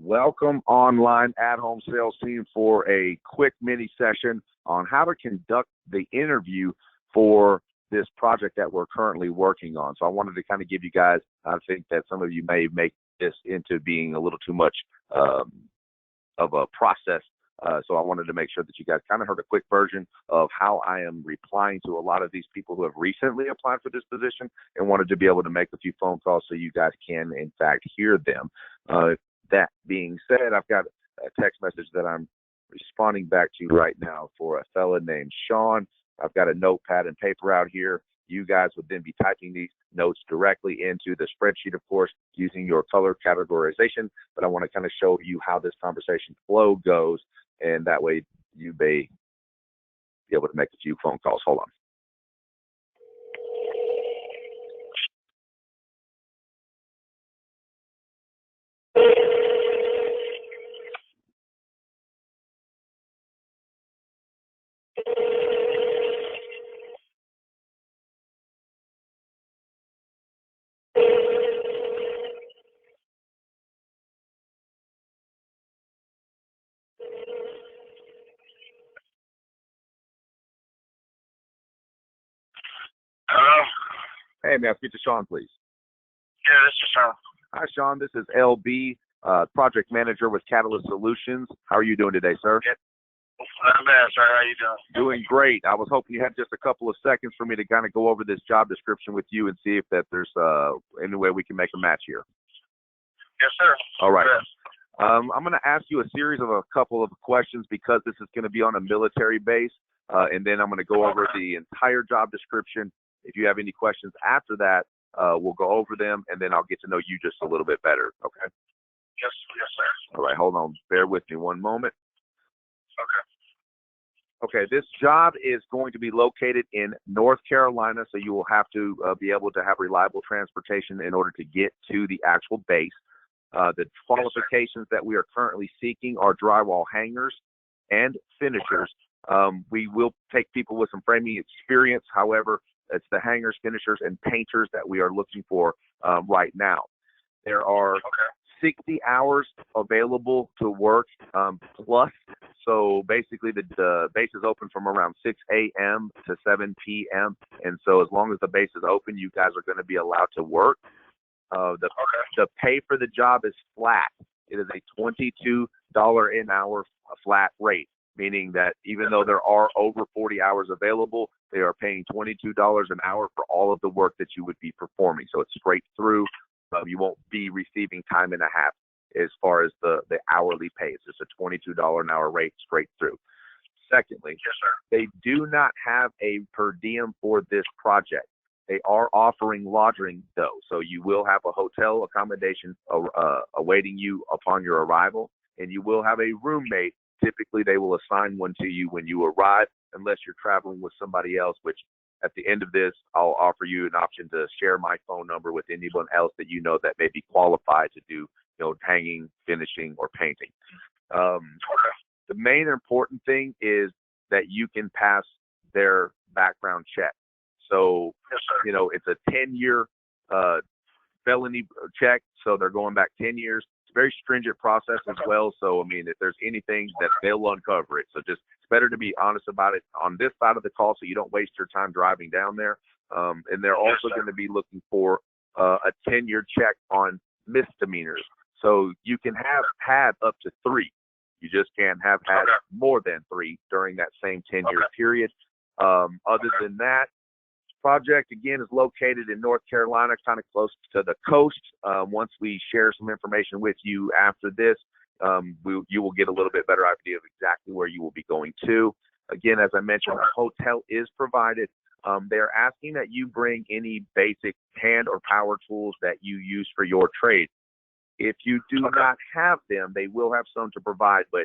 Welcome online at-home sales team for a quick mini session on how to conduct the interview for this project that we're currently working on. So I wanted to kind of give you guys, I think that some of you may make this into being a little too much of a process. So I wanted to make sure that you guys kind of heard a quick version of how I am replying to a lot of these people who have recently applied for this position and wanted to be able to make a few phone calls so you guys can, in fact, hear them. That being said, I've got a text message that I'm responding back to right now for a fella named Sean. I've got a notepad and paper out here. You guys would then be typing these notes directly into the spreadsheet, of course, using your color categorization. But I want to kind of show you how this conversation flow goes, and that way you may be able to make a few phone calls. Hold on. Hello? Hey, may I speak to Sean, please? Yeah, this is Sean. Hi, Sean. This is LB, project manager with Catalyst Solutions. How are you doing today, sir? Yeah. Not bad, sir. How you doing? Doing great. I was hoping you had just a couple of seconds for me to kind of go over this job description with you and see if that there's any way we can make a match here. Yes, sir. All right. Yes. I'm going to ask you a series of a couple of questions because this is going to be on a military base, and then I'm going to go over the entire job description. If you have any questions after that, we'll go over them, and then I'll get to know you just a little bit better. Okay? Yes, sir. All right. Hold on. Bear with me one moment. Okay. Okay, this job is going to be located in North Carolina, so you will have to be able to have reliable transportation in order to get to the actual base. The qualifications that we are currently seeking are drywall hangers and finishers. We will take people with some framing experience. However, it's the hangers, finishers, and painters that we are looking for right now. There are 60 hours available to work plus. So basically the base is open from around 6 a.m. to 7 p.m. And so as long as the base is open, you guys are going to be allowed to work. The pay for the job is flat. It is a $22 an hour flat rate, meaning that even though there are over 40 hours available, they are paying $22 an hour for all of the work that you would be performing. So it's straight through. You won't be receiving time and a half as far as the hourly pay. It's just a $22 an hour rate straight through. Secondly, Yes, sir. they do not have a per diem for this project. They are offering lodging, though, so you will have a hotel accommodation awaiting you upon your arrival, and you will have a roommate. Typically, they will assign one to you when you arrive, unless you're traveling with somebody else, which at the end of this, I'll offer you an option to share my phone number with anyone else that you know that may be qualified to do, hanging, finishing, or painting. The main important thing is that you can pass their background check. So, Yes, sir. it's a 10-year felony check, so they're going back 10 years. It's a very stringent process as well. So, if there's anything that they'll uncover it. So it's better to be honest about it on this side of the call so you don't waste your time driving down there. And they're also going to be looking for a 10-year check on misdemeanors. So you can have had up to 3. You just can't have had more than 3 during that same 10-year period. Other than that, project again is located in North Carolina, kind of close to the coast. Once we share some information with you after this, you will get a little bit better idea of exactly where you will be going to. Again, as I mentioned, a hotel is provided. They're asking that you bring any basic hand or power tools that you use for your trade. If you do not have them, they will have some to provide, but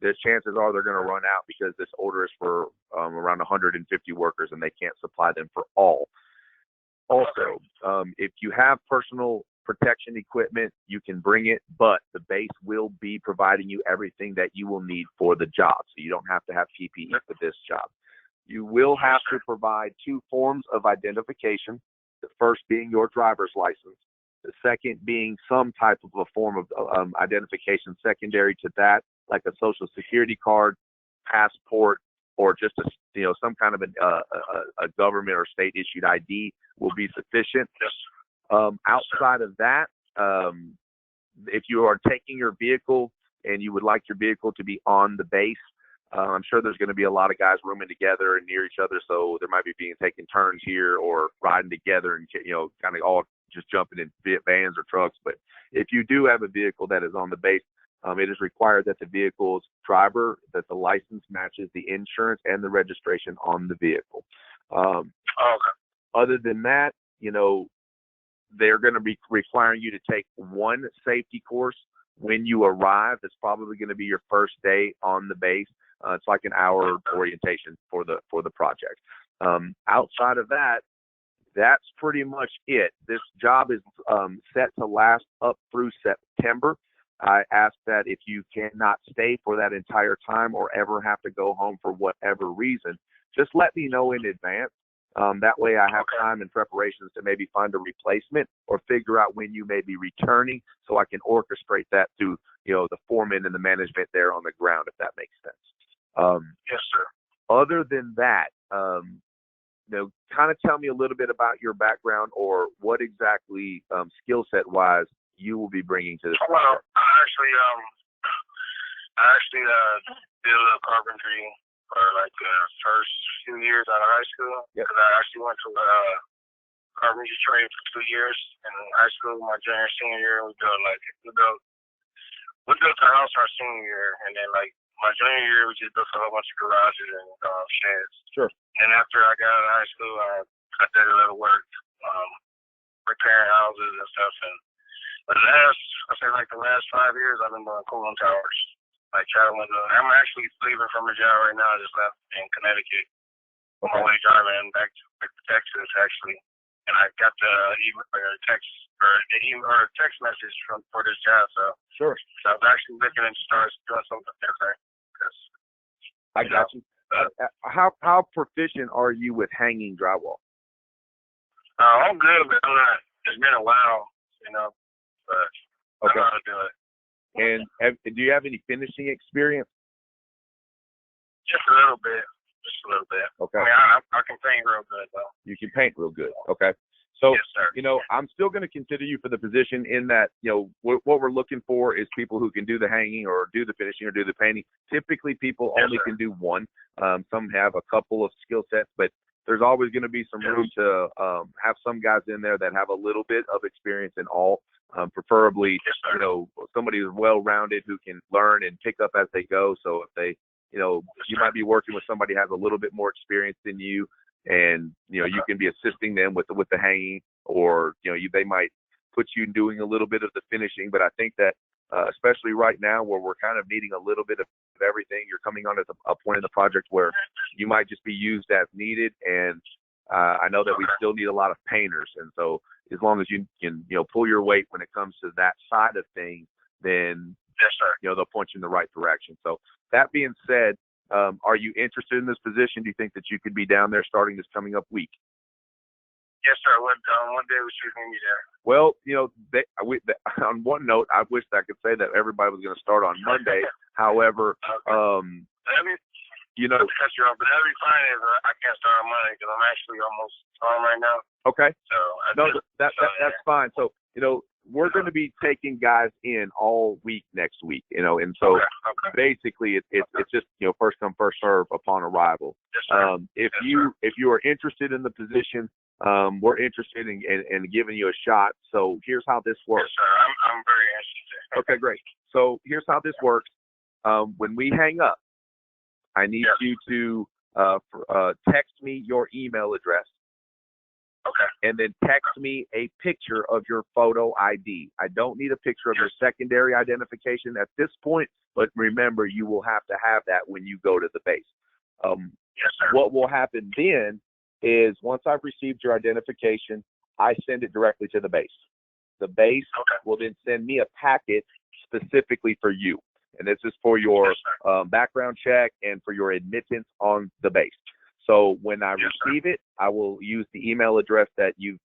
the chances are they're going to run out because this order is for around 150 workers and they can't supply them for all. Also, if you have personal protection equipment, you can bring it, but the base will be providing you everything that you will need for the job. So you don't have to have PPE for this job. You will have to provide 2 forms of identification, the first being your driver's license. The second being some type of a form of identification secondary to that, like a social security card, passport, or just some kind of a government or state issued ID will be sufficient. Yes. Outside of that, if you are taking your vehicle and you would like your vehicle to be on the base, I'm sure there's going to be a lot of guys rooming together and near each other, so there might be taking turns here or riding together and kind of all just jumping in vans or trucks. But if you do have a vehicle that is on the base, it is required that the vehicle's driver, that the license matches the insurance and the registration on the vehicle. Okay. Other than that, they're going to be requiring you to take one safety course when you arrive. It's probably going to be your first day on the base. It's like an hour orientation for the project. Outside of that, that's pretty much it. This job is set to last up through September. I ask that if you cannot stay for that entire time or ever have to go home for whatever reason, just let me know in advance. That way I have time and preparations to maybe find a replacement or figure out when you may be returning, so I can orchestrate that through, the foreman and the management there on the ground, if that makes sense. Yes, sir. Other than that, kind of tell me a little bit about your background or what exactly skill set wise you will be bringing to this. Well, I actually did a little carpentry for like the first few years out of high school. Yep. Because I actually went to carpentry trade for 2 years in high school. My junior, senior year, we built a house our senior year, and then like my junior year, we just built a whole bunch of garages and sheds. Sure. And after I got out of high school, I did a little work, repairing houses and stuff. And the last 5 years, I've been doing cooling towers, like traveling. I'm actually leaving from a job right now. I just left in Connecticut on my way driving back to Texas, actually. And I got the text message for this job. So I was actually looking to start doing something different. I got you. How proficient are you with hanging drywall? I'm good, but I'm not. It's been a while, but I know how to do it. And do you have any finishing experience? Just a little bit. Okay. I mean, I can paint real good, though. You can paint real good. Okay. So, yes, sir. I'm still going to consider you for the position in that, what we're looking for is people who can do the hanging or do the finishing or do the painting. Typically, people only can do one. Some have a couple of skill sets, but there's always going to be some room to have some guys in there that have a little bit of experience in all, preferably, somebody who's well-rounded who can learn and pick up as they go. So if they, you might be working with somebody who has a little bit more experience than you, and you can be assisting them with the hanging, or they might put you doing a little bit of the finishing. But I think that especially right now, where we're kind of needing a little bit of everything, you're coming on at a point in the project where you might just be used as needed. And I know that we still need a lot of painters, and so as long as you can pull your weight when it comes to that side of things, then yes, sir. They'll point you in the right direction. So that being said, are you interested in this position? Do you think that you could be down there starting this coming up week? Yes, sir. What day was you going to be there? Well, on one note, I wish I could say that everybody was going to start on Monday. However, Not to cut you off, but that'd be fine if I can't start on Monday because I'm actually almost home right now. Okay. So that's fine. So we're going to be taking guys in all week next week. And so basically it's just first come first serve upon arrival. Yes, sir. If you are interested in the position, we're interested in giving you a shot. So here's how this works. Yes, sir. I'm very interested. Okay, great. So here's how this works. When we hang up, I need you to text me your email address. Okay. And then text me a picture of your photo ID. I don't need a picture of your secondary identification at this point, but remember, you will have to have that when you go to the base. Yes, sir. What will happen then is once I've received your identification, I send it directly to the base. The base will then send me a packet specifically for you. And this is for your background check and for your admittance on the base. So when I receive it, I will use the email address that you've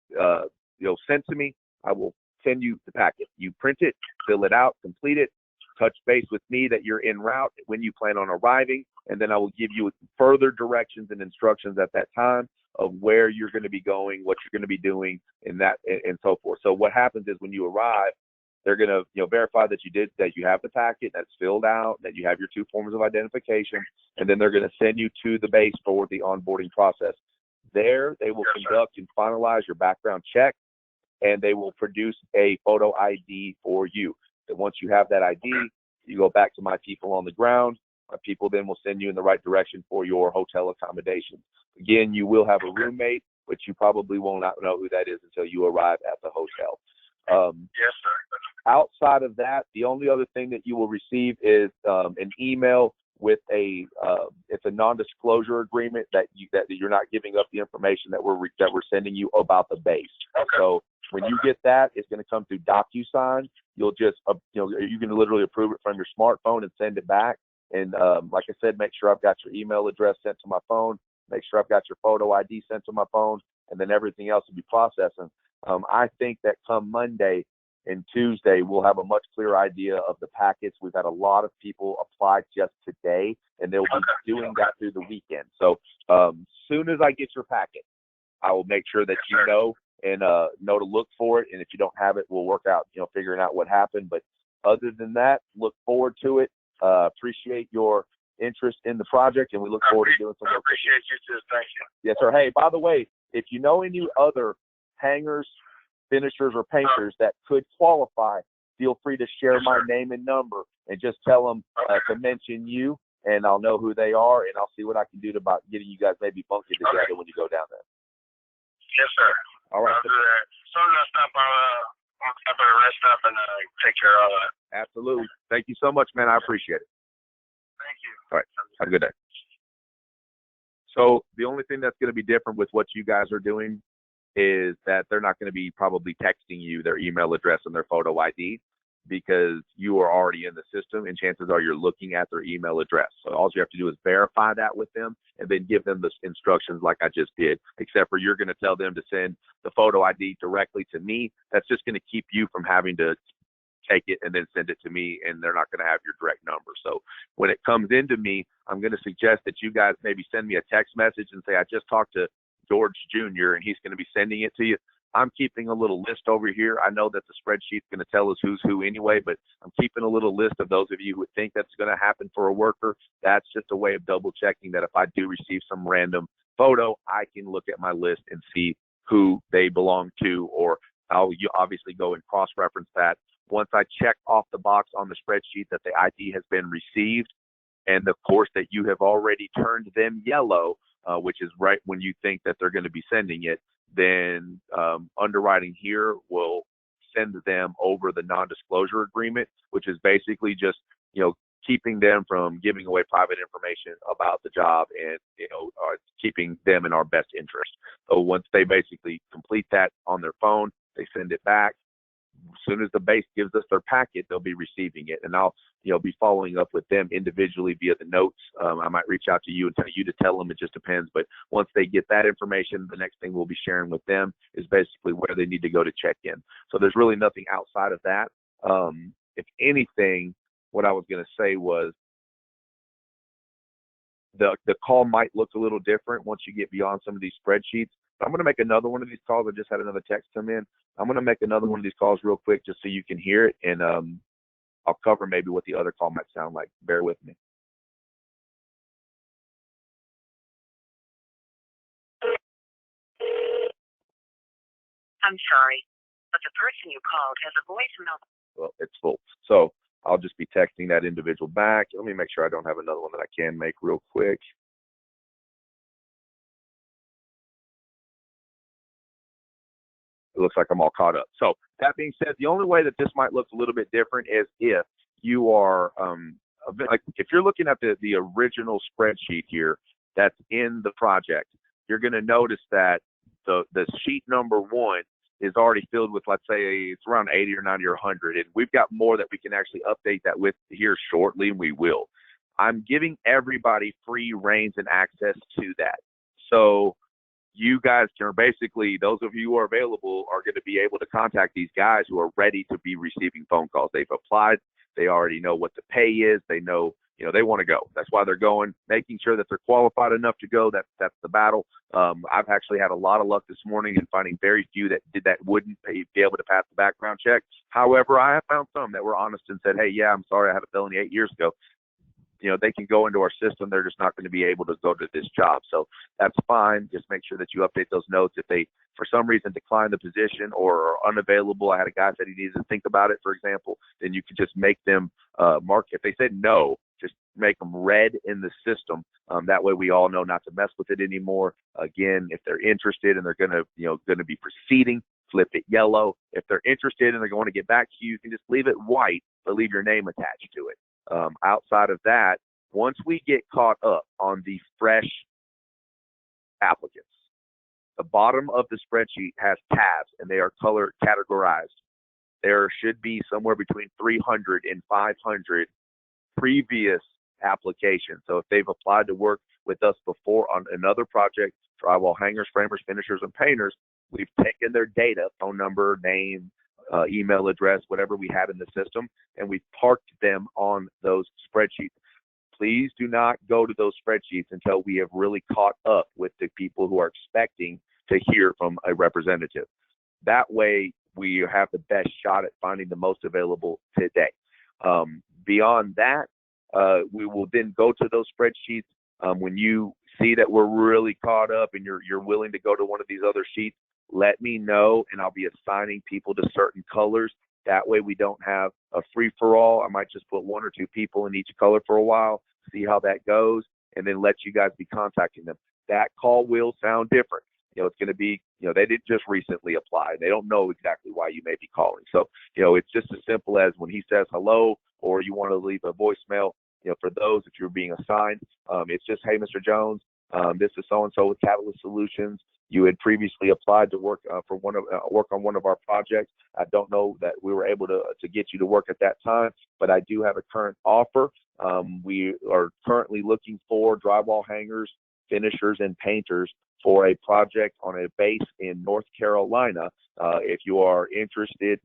sent to me. I will send you the packet. You print it, fill it out, complete it, touch base with me that you're en route when you plan on arriving, and then I will give you further directions and instructions at that time of where you're going to be going, what you're going to be doing, and that and so forth. So what happens is when you arrive, they're going to verify that you have the packet, that's filled out, that you have your 2 forms of identification, and then they're going to send you to the base for the onboarding process. There, they will conduct and finalize your background check, and they will produce a photo ID for you. And once you have that ID, you go back to my people on the ground. My people then will send you in the right direction for your hotel accommodation. Again, you will have a roommate, but you probably will not know who that is until you arrive at the hotel. Yes, sir. Outside of that, the only other thing that you will receive is an email with it's a non-disclosure agreement that you're not giving up the information that we're sending you about the base. Okay. So when you get that, it's going to come through DocuSign. You'll just you can literally approve it from your smartphone and send it back. And like I said, make sure I've got your email address sent to my phone. Make sure I've got your photo ID sent to my phone, and then everything else will be processing. I think that come Monday and Tuesday, we'll have a much clearer idea of the packets. We've had a lot of people apply just today, and they'll be doing that through the weekend. So soon as I get your packet, I will make sure that you know and know to look for it. And if you don't have it, we'll work out, figuring out what happened. But other than that, look forward to it. Appreciate your interest in the project, and we look forward to doing some work. I appreciate you too. Thank you. Yes, sir. Hey, by the way, if you know any other hangers, finishers, or painters that could qualify, feel free to share my name and number and just tell them to mention you, and I'll know who they are, and I'll see what I can do about getting you guys maybe bunking together when you go down there. Yes, sir. All right. I'll do that. As soon as I stop, I'll stop at a rest stop and take care of all that. Absolutely. Thank you so much, man. I appreciate it. Thank you. All right. Have a good day. So the only thing that's going to be different with what you guys are doing is that they're not going to be probably texting you their email address and their photo ID, because you are already in the system, and chances are you're looking at their email address. So all you have to do is verify that with them and then give them the instructions like I just did, except for you're going to tell them to send the photo ID directly to me. That's just going to keep you from having to take it and then send it to me, and they're not going to have your direct number. So when it comes into me, I'm going to suggest that you guys maybe send me a text message and say, I just talked to George Jr. and he's going to be sending it to you. I'm keeping a little list over here. I know that the spreadsheet's going to tell us who's who anyway, but I'm keeping a little list of those of you who would think that's going to happen for a worker. That's just a way of double checking that if I do receive some random photo, I can look at my list and see who they belong to, or I'll obviously go and cross-reference that. Once I check off the box on the spreadsheet that the ID has been received, and of course that you have already turned them yellow, which is right when you think that they're going to be sending it, then underwriting here will send them over the non-disclosure agreement, which is basically just, keeping them from giving away private information about the job and, keeping them in our best interest. So once they basically complete that on their phone, they send it back. As soon as the base gives us their packet, they'll be receiving it, and I'll be following up with them individually via the notes. I might reach out to you and tell you to tell them. It just depends. But once they get that information, the next thing we'll be sharing with them is basically where they need to go to check in. So there's really nothing outside of that. If anything, what I was going to say was the call might look a little different once you get beyond some of these spreadsheets. I'm going to make another one of these calls. I just had another text come in. I'm going to make another one of these calls real quick just so you can hear it, and I'll cover maybe what the other call might sound like. Bear with me. I'm sorry, but the person you called has a voicemail. Well, it's full. So I'll just be texting that individual back. Let me make sure I don't have another one that I can make real quick. It looks like I'm all caught up. So that being said, the only way that this might look a little bit different is if you are, like if you're looking at the original spreadsheet here that's in the project, you're going to notice that the sheet number 1 is already filled with, let's say, it's around 80 or 90 or 100. And we've got more that we can actually update that with here shortly, and we will. I'm giving everybody free reigns and access to that. So you guys are basically, those of you who are available are going to be able to contact these guys who are ready to be receiving phone calls. They've applied. They already know what the pay is. They know, they want to go. That's why they're going, making sure that they're qualified enough to go. That's the battle. I've actually had a lot of luck this morning in finding very few that wouldn't be able to pass the background check. However, I have found some that were honest and said, hey, yeah, I'm sorry, I had a felony 8 years ago. They can go into our system. They're just not going to be able to go to this job. So that's fine. Just make sure that you update those notes. If they, for some reason, decline the position or are unavailable, I had a guy said he needed to think about it, for example, then you can just make them mark. If they said no, just make them red in the system. That way we all know not to mess with it anymore. Again, if they're interested and they're going to be proceeding, flip it yellow. If they're interested and they're going to get back to you, you can just leave it white, but leave your name attached to it. Outside of that, once we get caught up on the fresh applicants, the bottom of the spreadsheet has tabs and they are color categorized. There should be somewhere between 300 and 500 previous applications. So if they've applied to work with us before on another project, drywall hangers, framers, finishers, and painters, we've taken their data, phone number, name, email address, whatever we had in the system, and we parked them on those spreadsheets. Please do not go to those spreadsheets until we have really caught up with the people who are expecting to hear from a representative. That way, we have the best shot at finding the most available today. Beyond that, we will then go to those spreadsheets. When you see that we're really caught up and you're willing to go to one of these other sheets, let me know, and I'll be assigning people to certain colors. That way we don't have a free-for-all. I might just put 1 or 2 people in each color for a while, see how that goes, and then let you guys be contacting them. That call will sound different. It's going to be, they didn't just recently apply. They don't know exactly why you may be calling. So, it's just as simple as when he says hello or you want to leave a voicemail, for those, if you're being assigned, it's just, hey, Mr. Jones, this is so-and-so with Catalyst Solutions. You had previously applied to work work on one of our projects. I don't know that we were able to get you to work at that time, but I do have a current offer. We are currently looking for drywall hangers, finishers, and painters for a project on a base in North Carolina. If you are interested,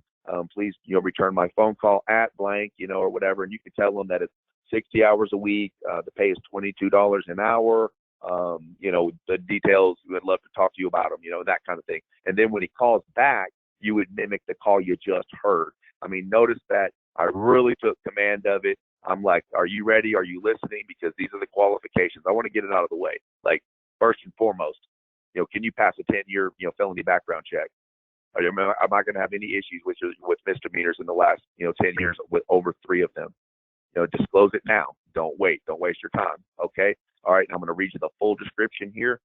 please return my phone call at blank, or whatever, and you can tell them that it's 60 hours a week. The pay is $22 an hour. The details, we would love to talk to you about them, that kind of thing. And then when he calls back, you would mimic the call you just heard. I mean, notice that I really took command of it. I'm like, are you ready? Are you listening? Because these are the qualifications. I want to get it out of the way. Like, first and foremost, can you pass a 10-year, felony background check? Am I going to have any issues with misdemeanors in the last, 10 years with over 3 of them? Disclose it now. Don't wait. Don't waste your time. Okay. All right. I'm going to read you the full description here.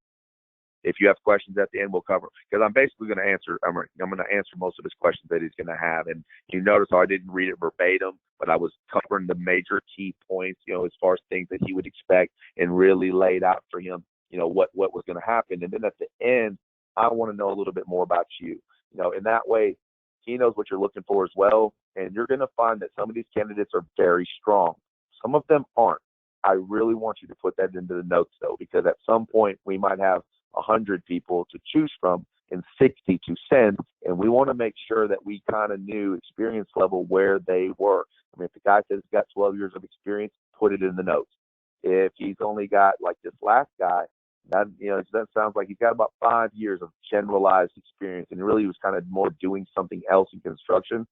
If you have questions at the end, we'll cover, because I'm basically going to answer. I'm going to answer most of his questions that he's going to have. And you notice how I didn't read it verbatim, but I was covering the major key points, as far as things that he would expect, and really laid out for him, what was going to happen. And then at the end, I want to know a little bit more about you, in that way, he knows what you're looking for as well. And you're going to find that some of these candidates are very strong. Some of them aren't. I really want you to put that into the notes, though, because at some point we might have 100 people to choose from and 60 to send, and we want to make sure that we kind of knew experience level where they were. I mean, if the guy says he's got 12 years of experience, put it in the notes. If he's only got, like this last guy, that sounds like he's got about 5 years of generalized experience, and really he was kind of more doing something else in construction.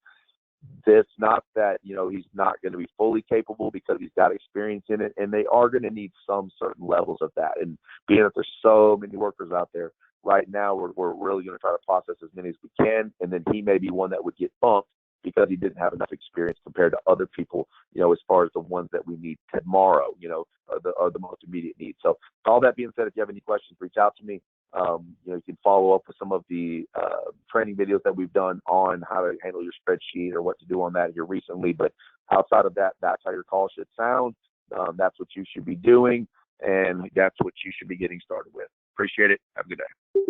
It's not that, he's not going to be fully capable, because he's got experience in it, and they are going to need some certain levels of that. And being that there's so many workers out there right now, we're really going to try to process as many as we can. And then he may be one that would get bumped because he didn't have enough experience compared to other people, as far as the ones that we need tomorrow, are the most immediate needs. So all that being said, if you have any questions, reach out to me. You can follow up with some of the training videos that we've done on how to handle your spreadsheet or what to do on that here recently. But outside of that, that's how your call should sound. That's what you should be doing, and that's what you should be getting started with. Appreciate it. Have a good day.